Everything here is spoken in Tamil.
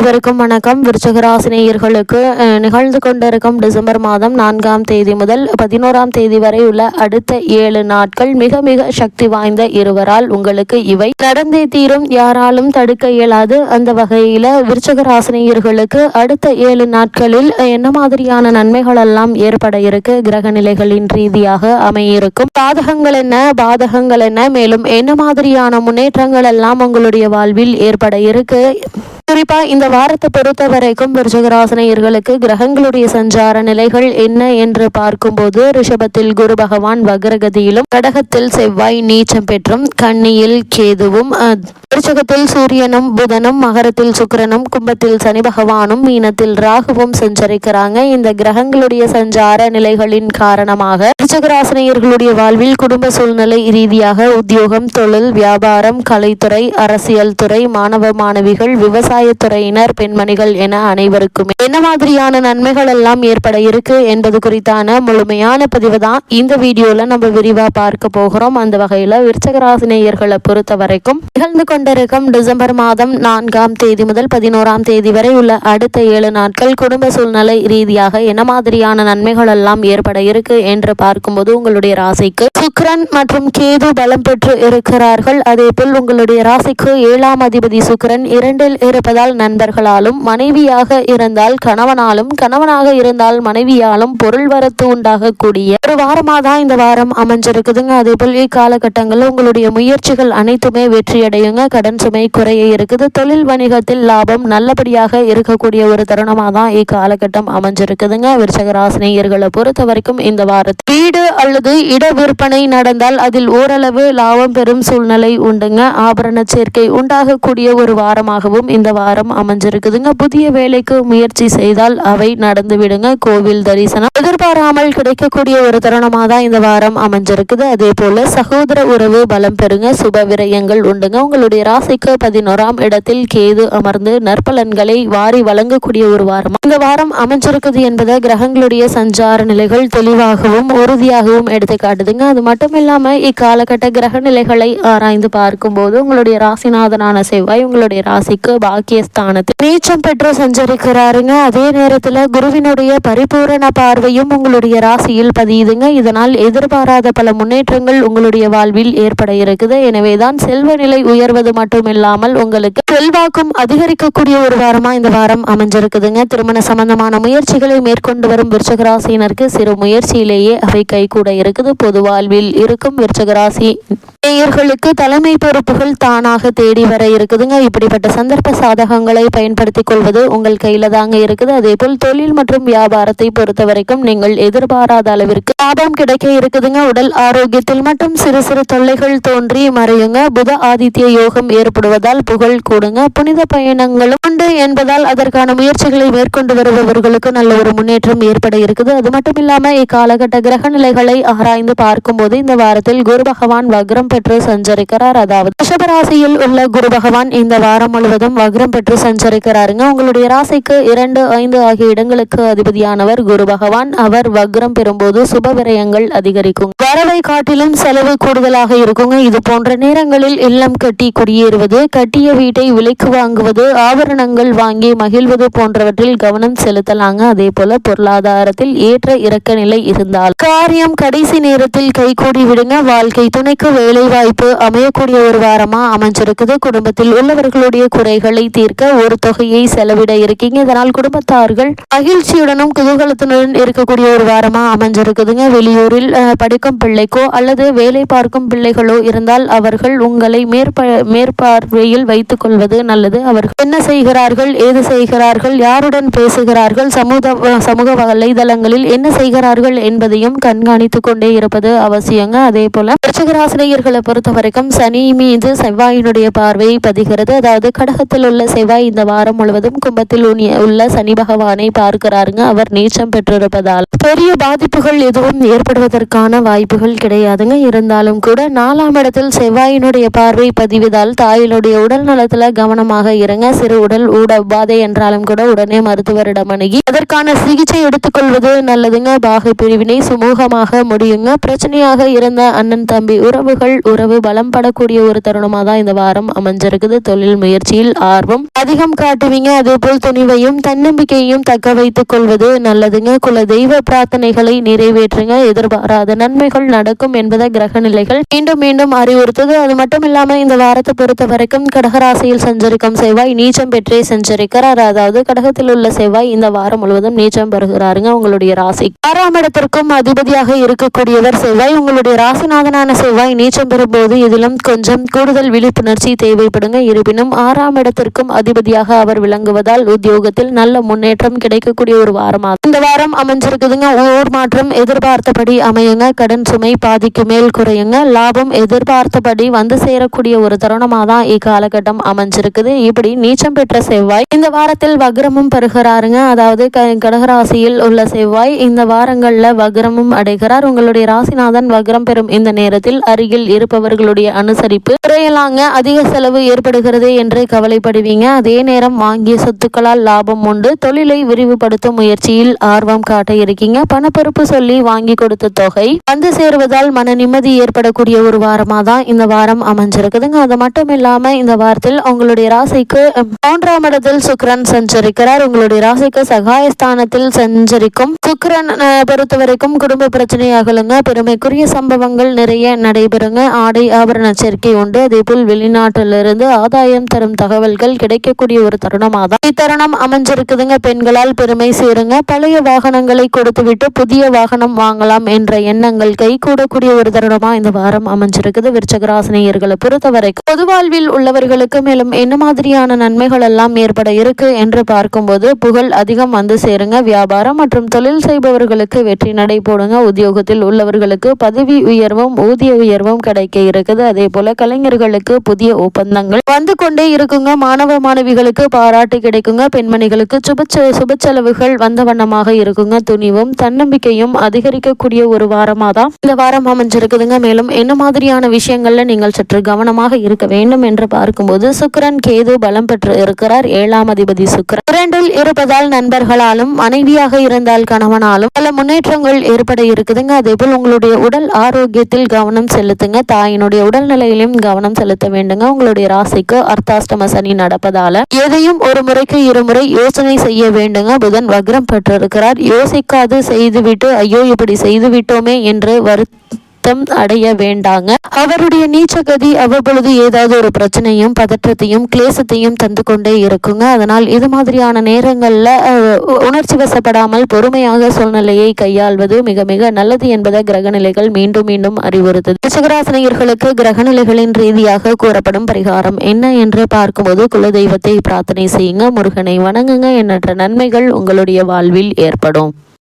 அனைவருக்கும் வணக்கம். விருச்சிக ராசினியர்களுக்கு நிகழ்ந்து கொண்டிருக்கும் டிசம்பர் மாதம் 4ஆம் தேதி முதல் 11ஆம் தேதி வரை உள்ள அடுத்த 7 நாட்கள் மிக மிக சக்தி வாய்ந்த இருவரால் உங்களுக்கு இவை நடந்தே தீரும், யாராலும் தடுக்க இயலாது. அந்த வகையில விருச்சிக ராசினியர்களுக்கு அடுத்த 7 நாட்களில் என்ன மாதிரியான நன்மைகள் எல்லாம் ஏற்பட இருக்கு, கிரக நிலைகளின் ரீதியாக அமையிருக்கும் சாதகங்கள் என்ன, பாதகங்கள் என்ன, மேலும் என்ன மாதிரியான முன்னேற்றங்கள் எல்லாம் உங்களுடைய வாழ்வில் ஏற்பட இருக்கு. குறிப்பா இந்த வாரத்தை பொறுத்த வரைக்கும் விருச்சிகராசினியர்களுக்கு கிரகங்களுடைய சஞ்சார நிலைகள் என்ன என்று பார்க்கும்போது, ரிஷபத்தில் குரு பகவான் வக்ரகதியிலும், கடகத்தில் செவ்வாய் நீச்சம் பெற்றும், கன்னியில் கேதுவும், விருச்சகத்தில் சூரியனும் புதனும், மகரத்தில் சுக்கிரனும், கும்பத்தில் சனி பகவானும், மீனத்தில் ராகுவும் சஞ்சரிக்கிறாங்க. இந்த கிரகங்களுடைய சஞ்சார நிலைகளின் காரணமாக விருச்சிகராசினியர்களுடைய வாழ்வில் குடும்ப சூழ்நிலை ரீதியாக உத்தியோகம், தொழில், வியாபாரம், கலைத்துறை, அரசியல் துறை, மாணவ மாணவிகள், விவசாயத்துறையினர், பெண்மணிகள் என அனைவருக்குமே என்ன மாதிரியான நன்மைகள் எல்லாம் ஏற்பட இருக்கு என்பது குறித்தான முழுமையான பதிவு தான் இந்த வீடியோல நம்ம விரிவா பார்க்க போகிறோம். அந்த வகையில விருச்சிகராசினியர்களை பொறுத்த வரைக்கும் நிகழ்ந்து கொண்டிருக்கும் டிசம்பர் மாதம் 4ஆம் தேதி முதல் 11ஆம் தேதி வரை உள்ள அடுத்த 7 நாட்கள் குடும்ப சூழ்நிலை ரீதியாக என்ன மாதிரியான நன்மைகள் எல்லாம் ஏற்பட இருக்கு என்று பார்க்கும்போது, உங்களுடைய ராசிக்கு சுக்கிரன் மற்றும் கேது பலம் பெற்று இருக்கிறார்கள். அதே போல் உங்களுடைய ராசிக்கு 7ஆம் அதிபதி சுக்கிரன் 2இல் இருப்பதால் நண்பர்களாலும், மனைவியாக இருந்தால் கணவனாலும், கணவனாக இருந்தால் மனைவியாலும் பொருள் வரத்து உண்டாகக்கூடிய ஒரு வாரமாக தான் இந்த வாரம் அமைஞ்சிருக்குதுங்க. அதே போல் இக்காலகட்டங்களில் உங்களுடைய முயற்சிகள் அனைத்துமே வெற்றியடையுங்க. கடன் சுமை குறைய இருக்குது. தொழில் வணிகத்தில் லாபம் நல்லபடியாக இருக்கக்கூடிய ஒரு தருணமாக தான் இக்காலகட்டம் அமைஞ்சிருக்குதுங்க. விருச்சிகராசினியர்களை பொறுத்த வரைக்கும் இந்த வாரத்தில் வீடு அல்லது இட விற்பனை நடந்தால் அதில் ஓரளவு லாபம் பெறும் சூழ்நிலை உண்டுங்க. ஆபரண சேர்க்கை உண்டாகக்கூடிய ஒரு வாரமாகவும் இந்த வாரம் அமைஞ்சிருக்குதுங்க. புதிய வேலைக்கு முயற்சி செய்தால் அவை நடந்து விடுங்க. கோவில் தரிசனம் எதிர்பாராமல் கிடைக்கக்கூடிய ஒரு தருணமாக தான் இந்த வாரம் அமைஞ்சிருக்குது. அதே போல சகோதர உறவு பலம் பெறுங்க. சுப விரயங்கள் உண்டுங்க. உங்களுடைய ராசிக்கு 11ஆம் இடத்தில் கேது அமர்ந்து நற்பலன்களை வாரி வழங்கக்கூடிய ஒரு வாரம் இந்த வாரம் அமைஞ்சிருக்குது என்பதை கிரகங்களுடைய சஞ்சார நிலைகள் தெளிவாகவும் உறுதியாகவும் எடுத்து காட்டுதுங்க. அது மட்டும் இல்லாம இக்காலகட்ட கிரக நிலைகளை ஆராய்ந்து பார்க்கும் போது, உங்களுடைய ராசிநாதனான செவ்வாய் உங்களுடைய ராசிக்கு பாக்கியஸ்தானத்தில் நீச்சம் பெற்று சஞ்சரிக்கிறாருங்க. அதே நேரத்துல குருவினுடைய பரிபூரண பார்வையும் உங்களுடைய ராசியில் பதியுதுங்க. இதனால் எதிர்பாராத பல முன்னேற்றங்கள் உங்களுடைய வாழ்வில் ஏற்பட இருக்குது. எனவேதான் செல்வ நிலை உயர்வது மட்டுமில்லாமல் உங்களுக்கு செல்வாக்கும் அதிகரிக்கக்கூடிய ஒரு வாரமா இந்த வாரம் அமைஞ்சிருக்குதுங்க. திருமண சம்பந்தமான முயற்சிகளை மேற்கொண்டு வரும் விருச்சிகராசினருக்கு சிறு முயற்சியிலேயே அவை கைகூட இருக்குது. பொது வாழ்வில் இருக்கும் விருச்சிகராசி நேயர்களுக்கு தலைமை பொறுப்புகள் தானாக தேடி வர இருக்குதுங்க. இப்படிப்பட்ட சந்தர்ப்ப சாதகங்களை பயன்படுத்திக் கொள்வது உங்கள் கையில தாங்க இருக்குது. அதே போல் தொழில் மற்றும் வியாபாரத்தை பொறுத்த வரைக்கும் நீங்கள் எதிர்பாராத அளவிற்கு லாபம் கிடைக்க இருக்குதுங்க. உடல் ஆரோக்கியத்தில் மட்டும் சிறு சிறு தொல்லைகள் தோன்றி மறையுங்க. புத ஆதித்ய யோகம் ஏற்படுவதால் புகழ் கூடுங்க. புனித பயணங்களும் உண்டு என்பதால் அதற்கான முயற்சிகளை மேற்கொண்டு வருபவர்களுக்கு நல்ல ஒரு முன்னேற்றம் ஏற்பட இருக்குது. அது மட்டும் இல்லாம இக்காலகட்ட கிரக நிலைகளை ஆராய்ந்து பார்க்கும் போது, இந்த வாரத்தில் குரு பகவான் வக்ரம் பெற்று சஞ்சரிக்கிறார். அதாவது ரிஷபராசியில் உள்ள குரு பகவான் இந்த வாரம் முழுவதும் வக்ரம் பெற்று சஞ்சரிக்கிறாருங்க. உங்களுடைய ராசிக்கு 2, 5 ஆகிய இடங்களுக்கு அதிபதியானவர் குரு பகவான். அவர் வக்ரம் பெறும்போது சுப விரயங்கள் அதிகரிக்கும். வரவை காட்டிலும் செலவு கூடுதலாக இருக்குங்க. இது போன்ற நேரங்களில் இல்லம் கட்டி குடியேறுவது, கட்டிய வீட்டை விலைக்கு வாங்குவது, ஆபரணங்கள் வாங்கி மகிழ்வது போன்றவற்றில் கவனம் செலுத்தலாங்க. அதே போல பொருளாதாரத்தில் ஏற்ற இறக்க நிலை இருந்தால் காரியம் கடைசி நேரத்தில் கைகூடி விடுங்க. வாழ்க்கை துணைக்கு வேலை வாய்ப்பு அமையக்கூடிய ஒரு வாரமா அமைஞ்சிருக்குது. குடும்பத்தில் உள்ளவர்களுடைய குறைகளை தீர்க்க ஒரு தொகையை செலவிட இருக்கீங்க. இதனால் குடும்பத்தார்கள் மகிழ்ச்சியுடனும் குதூகலத்துடன் இருக்கக்கூடிய ஒரு வாரமா அமைஞ்சிருக்குதுங்க. வெளியூரில் படிக்கும் பிள்ளைக்கோ அல்லது வேலை பார்க்கும் பிள்ளைகளோ இருந்தால் அவர்கள் உங்களை மேற்பார்வையில் வைத்துக் கொள்வது நல்லது. அவர்கள் என்ன செய்கிறார்கள், ஏது செய்கிறார்கள், யாருடன் பேசுகிறார்கள், சமூக வலைதளங்களில் என்ன செய்கிறார்கள் என்பதையும் கண்காணித்துக் கொண்டே இருப்பது அவசியங்க. அதே போல விருச்சிகராசினியர்களை பொறுத்த வரைக்கும் சனி மீது செவ்வாயினுடைய பார்வை பதிகிறது. அதாவது கடகத்தில் உள்ள செவ்வாய் இந்த வாரம் முழுவதும் கும்பத்தில் உள்ள சனி பகவானை பார்க்கிறாருங்க. அவர் நீச்சம் பெற்றிருப்பதால் பெரிய பாதிப்புகள் எதுவும் ஏற்படுவதற்கான வாய்ப்புகள் கிடையாதுங்க. இருந்தாலும் கூட 4ஆம் இடத்தில் செவ்வாயினுடைய பார்வை பதிவதால் தாயினுடைய உடல் நலத்துல கவனமாக இருங்க. சிறு உடல் உபாதை என்றாலும் கூட உடனே மருத்துவரிடம் அணுகி அதற்கான சிகிச்சை எடுத்துக்கொள்வது நல்லதுங்க. பாகை பிரிவினை சுமூகமாக முடியுங்க. பிரச்சனையாக இருந்த அண்ணன் தம்பி உறவுகள் உறவு பலம் படக்கூடிய ஒரு தருணமாக தான் இந்த வாரம் அமைஞ்சிருக்குது. தொழில் முயற்சியில் ஆர்வம் அதிகம் காட்டுவீங்க. அதே போல் துணிவையும் தன்னம்பிக்கையும் தக்க வைத்துக் கொள்வது நல்லதுங்க. குல தெய்வ பிரார்த்தனைகளை நிறைவேற்றுங்க. எதிர்பாராத நன்மைகள் நடக்கும் என்பதை கிரக நிலைகள் மீண்டும் மீண்டும் அறிவுறுத்துது. அது மட்டும் இல்லாம இந்த வாரத்தை பொறுத்த வரைக்கும் கடகராசியில் சஞ்சரிக்கும் செவ்வாய் நீச்சம் பெற்றே சஞ்சரிக்கிறார். அதாவது கடகத்தில் உள்ள செவ்வாய் இந்த வாரம் முழுவதும் நீச்சம் பெறுகிறாருங்க. உங்களுடைய ராசி 6ஆம் இடத்திற்கும் அதிபதியாக இருக்கக்கூடியவர் செவ்வாய். உங்களுடைய ராசிநாதனான செவ்வாய் நீச்சம் பெறும்போது இதிலும் கொஞ்சம் கூடுதல் விழிப்புணர்ச்சி தேவைப்படுங்க. இருப்பினும் 6ஆம் இடத்திற்கும் அதிபதியாக அவர் விளங்குவதால் உத்தியோகத்தில் நல்ல முன்னேற்றம் கிடைக்கக்கூடிய ஒரு வாரமாக இந்த வாரம் அமைஞ்சிருக்குதுங்க. ஊர் மாற்றம் எதிர்பார்த்தபடி அமையுங்க. கடன் சுமை பாதிக்கு மேல் குறையுங்க. லாபம் எதிர்பார்த்தபடி வந்து சேரக்கூடிய ஒரு தருணமாக தான் இக்காலகட்டம் அமைஞ்சிருக்குது. இப்படி நீச்சம் பெற்ற செவ்வாய் இந்த வாரத்தில் வக்ரமும் பெறுகிறாருங்க. அதாவது கடகராசியில் உள்ள செவ்வாய் இந்த வாரங்கள்ல வக்ரமும் அடைகிறார். உங்களுடைய ராசிநாதன் வக்ரம் பெறும் இந்த நேரத்தில் அருகில் இருப்பவர்களுடைய அனுசரிப்பு குறையலாங்க. அதிக செலவு ஏற்படுகிறது என்று கவலைப்படுவீங்க. அதே நேரம் வாங்கிய சொத்துக்களால் லாபம் உண்டு. தொழிலை விரிவுபடுத்தும் முயற்சியில் ஆர்வம் காட்ட இருக்கீங்க. பணப்பொறுப்பு சொல்லி வாங்கி கொடுத்த தொகை வந்து சேருவதால் மன நிம்மதி ஏற்படக்கூடிய ஒரு வாரமாக தான் இந்த வாரம் அமைஞ்சிருக்குதுங்க. அது மட்டும் இல்லாம இந்த வாரத்தில் உங்களுடைய ராசிக்கு 3ஆம் இடத்தில் சுக்கிரன் சஞ்சரிக்கிறார். உங்களுடைய ராசிக்கு சகாயஸ்தானத்தில் சஞ்சரிக்கும் சுக்கிரன் பொறுத்த வரைக்கும் குடும்ப பிரச்சனையாகலுங்க. பெருமைக்குரிய சம்பவங்கள் நிறைய நடைபெறுங்க. ஆடை ஆபரண சேர்க்கை உண்டு. அதே போல் வெளிநாட்டிலிருந்து ஆதாயம் தரும் தகவல்கள் கிடைக்கக்கூடிய ஒரு தருணமாக தான் இத்தருணம் அமைஞ்சிருக்குதுங்க. பெண்களால் பெருமை சேருங்க. பழைய வாகனங்களை கொடுத்துவிட்டு புதிய வாகனம் வாங்கலாம் என்ற எண்ணங்கள் கை கூடக்கூடிய ஒரு தருணமா இந்த வாரம் அமைஞ்சிருக்குது. விருச்சகராசினியர்களை பொறுத்தவரைக்கும் பொது வாழ்வில் உள்ளவர்களுக்கு மேலும் என்ன மாதிரியான நன்மைகள் எல்லாம் ஏற்பட இருக்கு என்று பார்க்கும்போது புகழ் அதிகம் வந்து சேருங்க. வியாபாரம் மற்றும் தொழில் செய்பவர்களுக்கு வெற்றி நடை போடுங்க. உத்தியோகத்தில் உள்ளவர்களுக்கு பதவி உயர்வும் ஊதிய உயர்வும் கிடைக்க இருக்குது. அதே போல கலைஞர்களுக்கு புதிய ஒப்பந்தங்கள் வந்து கொண்டே இருக்குங்க. மாணவ மாணவிகளுக்கு பாராட்டு கிடைக்குங்க. பெண்மணிகளுக்கு சுப செலவுகள் வந்த வண்ணமாக இருக்குங்க. துணிவும் தன்னம்பிக்கையும் அதிகரிக்கக்கூடிய ஒரு வாரமாக தான் இந்த வாரம் அமைஞ்சிருக்குதுங்க. மேலும் என்ன மாதிரியான விஷயங்கள்ல நீங்கள் சற்று கவனமாக இருக்க வேண்டும் என்று பார்க்கும்போது சுக்கிரன் கேது பலம் பெற்று இருக்கிறார். 7ஆம் அதிபதி சுக்கிரன் 2இல் இருப்பதால் நண்பர்களாலும் மனைவியாக இருந்தால் கணவனாலும் பல முன்னேற்றங்கள் ஏற்பட இருக்குதுங்க. அதே போல் உங்களுடைய உடல் ஆரோக்கியத்தில் கவனம் செலுத்துங்க. தாயினுடைய உடல்நிலையிலும் கவனம் செலுத்த வேண்டுங்க. உங்களுடைய ராசிக்கு அர்த்தாஷ்டம சனி நடப்பதால எதையும் ஒரு முறைக்கு இருமுறை யோசனை செய்ய வேண்டுங்க. புதன் வக்ரம் பெற்றிருக்கிறார். யோசிக்காது செய்துவிட்டு ஐயோ இப்படி செய்து விட்டோமே என்று அடைய வேண்டாங்க. அவருடைய நீச்சகதி அவ்வப்பொழுது ஏதாவது ஒரு பிரச்சனையும் பதற்றத்தையும் கிளேசத்தையும் தந்து கொண்டே இருக்குங்க. அதனால் இது மாதிரியான நேரங்கள்ல உணர்ச்சி வசப்படாமல் பொறுமையாக சூழ்நிலையை கையாள்வது மிக மிக நல்லது என்பதை கிரகநிலைகள் மீண்டும் மீண்டும் அறிவுறுத்தது. விருச்சிகராசினியர்களுக்கு கிரகநிலைகளின் ரீதியாக கூறப்படும் பரிகாரம் என்ன என்று பார்க்கும்போது குலதெய்வத்தை பிரார்த்தனை செய்யுங்க. முருகனை வணங்குங்க. எண்ணற்ற நன்மைகள் உங்களுடைய வாழ்வில் ஏற்படும்.